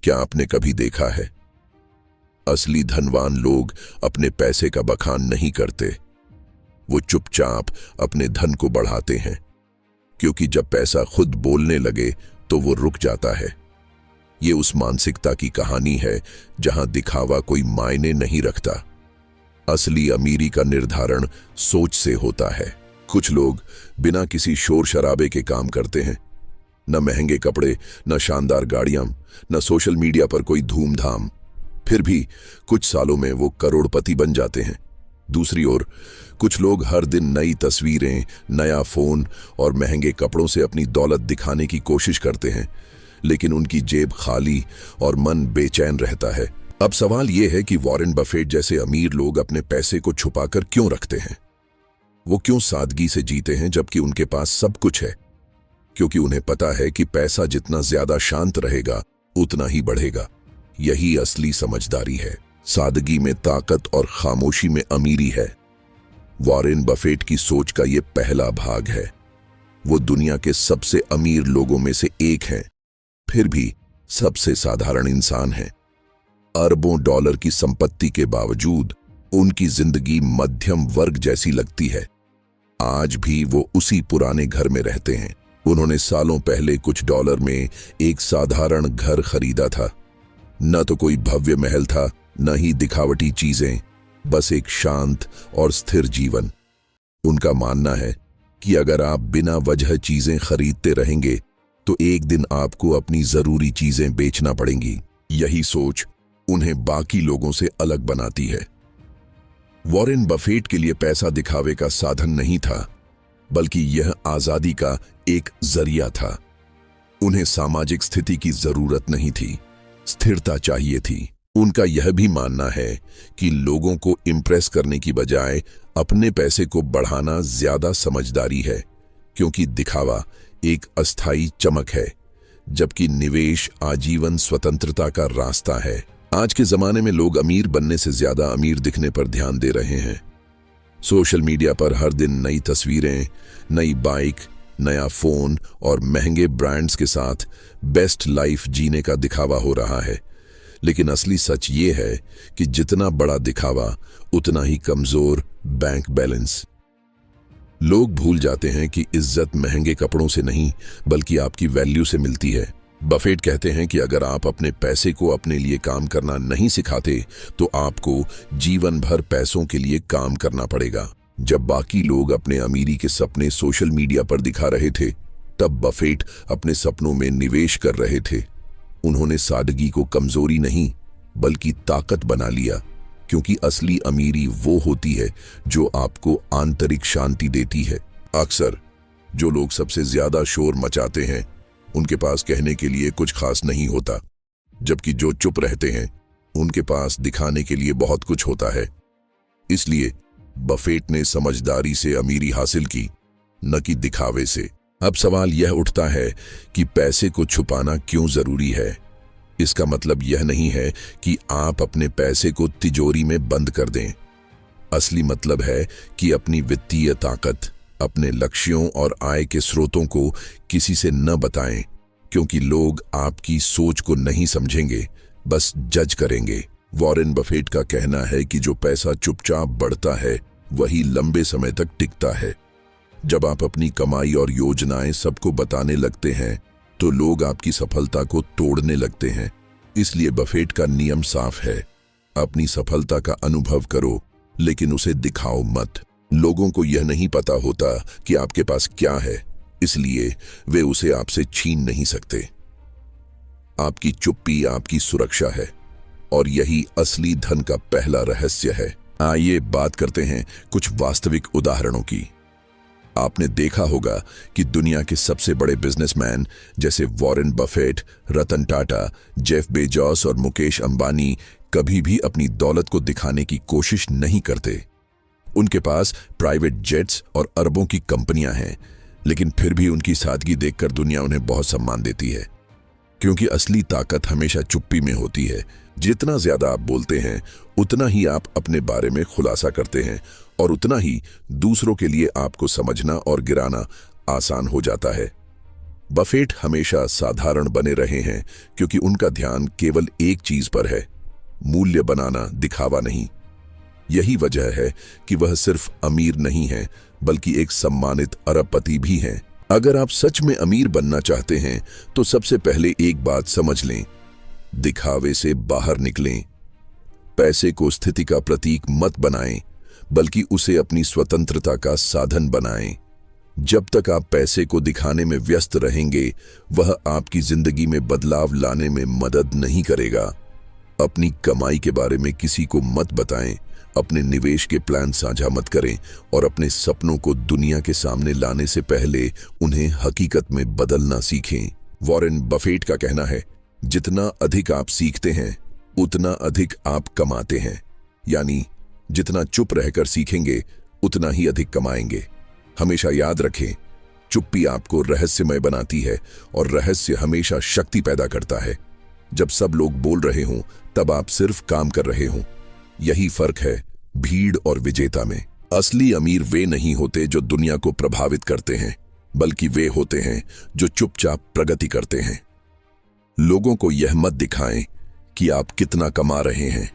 क्या आपने कभी देखा है, असली धनवान लोग अपने पैसे का बखान नहीं करते। वो चुपचाप अपने धन को बढ़ाते हैं, क्योंकि जब पैसा खुद बोलने लगे तो वो रुक जाता है। ये उस मानसिकता की कहानी है जहां दिखावा कोई मायने नहीं रखता। असली अमीरी का निर्धारण सोच से होता है। कुछ लोग बिना किसी शोर शराबे के काम करते हैं, न महंगे कपड़े, न शानदार गाड़ियां, न सोशल मीडिया पर कोई धूमधाम, फिर भी कुछ सालों में वो करोड़पति बन जाते हैं। दूसरी ओर कुछ लोग हर दिन नई तस्वीरें, नया फोन और महंगे कपड़ों से अपनी दौलत दिखाने की कोशिश करते हैं, लेकिन उनकी जेब खाली और मन बेचैन रहता है। अब सवाल यह है कि वॉरेन बफेट जैसे अमीर लोग अपने पैसे को छुपाकर क्यों रखते हैं? वो क्यों सादगी से जीते हैं जबकि उनके पास सब कुछ है? क्योंकि उन्हें पता है कि पैसा जितना ज्यादा शांत रहेगा उतना ही बढ़ेगा। यही असली समझदारी है। सादगी में ताकत और खामोशी में अमीरी है। वॉरेन बफेट की सोच का यह पहला भाग है। वो दुनिया के सबसे अमीर लोगों में से एक हैं, फिर भी सबसे साधारण इंसान हैं। अरबों डॉलर की संपत्ति के बावजूद उनकी जिंदगी मध्यम वर्ग जैसी लगती है। आज भी वो उसी पुराने घर में रहते हैं। उन्होंने सालों पहले कुछ डॉलर में एक साधारण घर खरीदा था। न तो कोई भव्य महल था, न ही दिखावटी चीजें, बस एक शांत और स्थिर जीवन। उनका मानना है कि अगर आप बिना वजह चीजें खरीदते रहेंगे तो एक दिन आपको अपनी जरूरी चीजें बेचना पड़ेंगी। यही सोच उन्हें बाकी लोगों से अलग बनाती है। वॉरेन बफेट के लिए पैसा दिखावे का साधन नहीं था, बल्कि यह आजादी का एक जरिया था। उन्हें सामाजिक स्थिति की जरूरत नहीं थी, स्थिरता चाहिए थी। उनका यह भी मानना है कि लोगों को इम्प्रेस करने की बजाय अपने पैसे को बढ़ाना ज्यादा समझदारी है, क्योंकि दिखावा एक अस्थायी चमक है, जबकि निवेश आजीवन स्वतंत्रता का रास्ता है। आज के जमाने में लोग अमीर बनने से ज्यादा अमीर दिखने पर ध्यान दे रहे हैं। सोशल मीडिया पर हर दिन नई तस्वीरें, नई बाइक, नया फोन और महंगे ब्रांड्स के साथ बेस्ट लाइफ जीने का दिखावा हो रहा है। लेकिन असली सच ये है कि जितना बड़ा दिखावा उतना ही कमजोर बैंक बैलेंस। लोग भूल जाते हैं कि इज्जत महंगे कपड़ों से नहीं बल्कि आपकी वैल्यू से मिलती है। बफेट कहते हैं कि अगर आप अपने पैसे को अपने लिए काम करना नहीं सिखाते तो आपको जीवन भर पैसों के लिए काम करना पड़ेगा। जब बाकी लोग अपने अमीरी के सपने सोशल मीडिया पर दिखा रहे थे, तब बफेट अपने सपनों में निवेश कर रहे थे। उन्होंने सादगी को कमजोरी नहीं बल्कि ताकत बना लिया, क्योंकि असली अमीरी वो होती है जो आपको आंतरिक शांति देती है। अक्सर जो लोग सबसे ज्यादा शोर मचाते हैं उनके पास कहने के लिए कुछ खास नहीं होता, जबकि जो चुप रहते हैं उनके पास दिखाने के लिए बहुत कुछ होता है। इसलिए बफेट ने समझदारी से अमीरी हासिल की, न कि दिखावे से। अब सवाल यह उठता है कि पैसे को छुपाना क्यों जरूरी है। इसका मतलब यह नहीं है कि आप अपने पैसे को तिजोरी में बंद कर दें। असली मतलब है कि अपनी वित्तीय ताकत, अपने लक्ष्यों और आय के स्रोतों को किसी से न बताएं, क्योंकि लोग आपकी सोच को नहीं समझेंगे, बस जज करेंगे। वॉरेन बफेट का कहना है कि जो पैसा चुपचाप बढ़ता है वही लंबे समय तक टिकता है। जब आप अपनी कमाई और योजनाएं सबको बताने लगते हैं तो लोग आपकी सफलता को तोड़ने लगते हैं। इसलिए बफेट का नियम साफ है, अपनी सफलता का अनुभव करो लेकिन उसे दिखाओ मत। लोगों को यह नहीं पता होता कि आपके पास क्या है, इसलिए वे उसे आपसे छीन नहीं सकते। आपकी चुप्पी आपकी सुरक्षा है और यही असली धन का पहला रहस्य है। आइए बात करते हैं कुछ वास्तविक उदाहरणों की। आपने देखा होगा कि दुनिया के सबसे बड़े बिजनेसमैन जैसे Warren Buffett, Ratan Tata, Jeff Bezos और मुकेश अंबानी कभी भी अपनी दौलत को दिखाने की कोशिश नहीं करते। उनके पास प्राइवेट जेट्स और अरबों की कंपनियां हैं, लेकिन फिर भी उनकी सादगी देखकर दुनिया उन्हें बहुत सम्मान देती है, क्योंकि असली ताकत हमेशा चुप्पी में होती है। जितना ज्यादा आप बोलते हैं उतना ही आप अपने बारे में खुलासा करते हैं और उतना ही दूसरों के लिए आपको समझना और गिराना आसान हो जाता है। बफेट हमेशा साधारण बने रहे हैं क्योंकि उनका ध्यान केवल एक चीज पर है, मूल्य बनाना, दिखावा नहीं। यही वजह है कि वह सिर्फ अमीर नहीं है बल्कि एक सम्मानित अरबपति भी हैं। अगर आप सच में अमीर बनना चाहते हैं तो सबसे पहले एक बात समझ लें, दिखावे से बाहर निकलें। पैसे को स्थिति का प्रतीक मत बनाएं, बल्कि उसे अपनी स्वतंत्रता का साधन बनाएं। जब तक आप पैसे को दिखाने में व्यस्त रहेंगे, वह आपकी जिंदगी में बदलाव लाने में मदद नहीं करेगा। अपनी कमाई के बारे में किसी को मत बताएं, अपने निवेश के प्लान साझा मत करें और अपने सपनों को दुनिया के सामने लाने से पहले उन्हें हकीकत में बदलना सीखें। वॉरेन बफेट का कहना है, जितना अधिक आप सीखते हैं उतना अधिक आप कमाते हैं। यानी जितना चुप रहकर सीखेंगे उतना ही अधिक कमाएंगे। हमेशा याद रखें, चुप्पी आपको रहस्यमय बनाती है और रहस्य हमेशा शक्ति पैदा करता है। जब सब लोग बोल रहे हों तब आप सिर्फ काम कर रहे हों। यही फर्क है भीड़ और विजेता में। असली अमीर वे नहीं होते जो दुनिया को प्रभावित करते हैं, बल्कि वे होते हैं जो चुपचाप प्रगति करते हैं। लोगों को यह मत दिखाएं कि आप कितना कमा रहे हैं,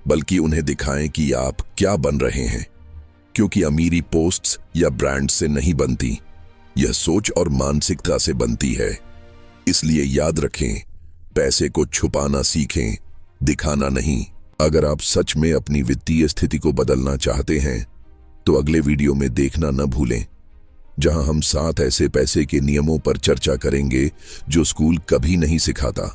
बल्कि उन्हें दिखाएं कि आप क्या बन रहे हैं। क्योंकि अमीरी पोस्ट्स या ब्रांड से नहीं बनती, यह सोच और मानसिकता से बनती है। इसलिए याद रखें, पैसे को छुपाना सीखें, दिखाना नहीं। अगर आप सच में अपनी वित्तीय स्थिति को बदलना चाहते हैं तो अगले वीडियो में देखना न भूलें, जहां हम 7 ऐसे पैसे के नियमों पर चर्चा करेंगे जो स्कूल कभी नहीं सिखाता।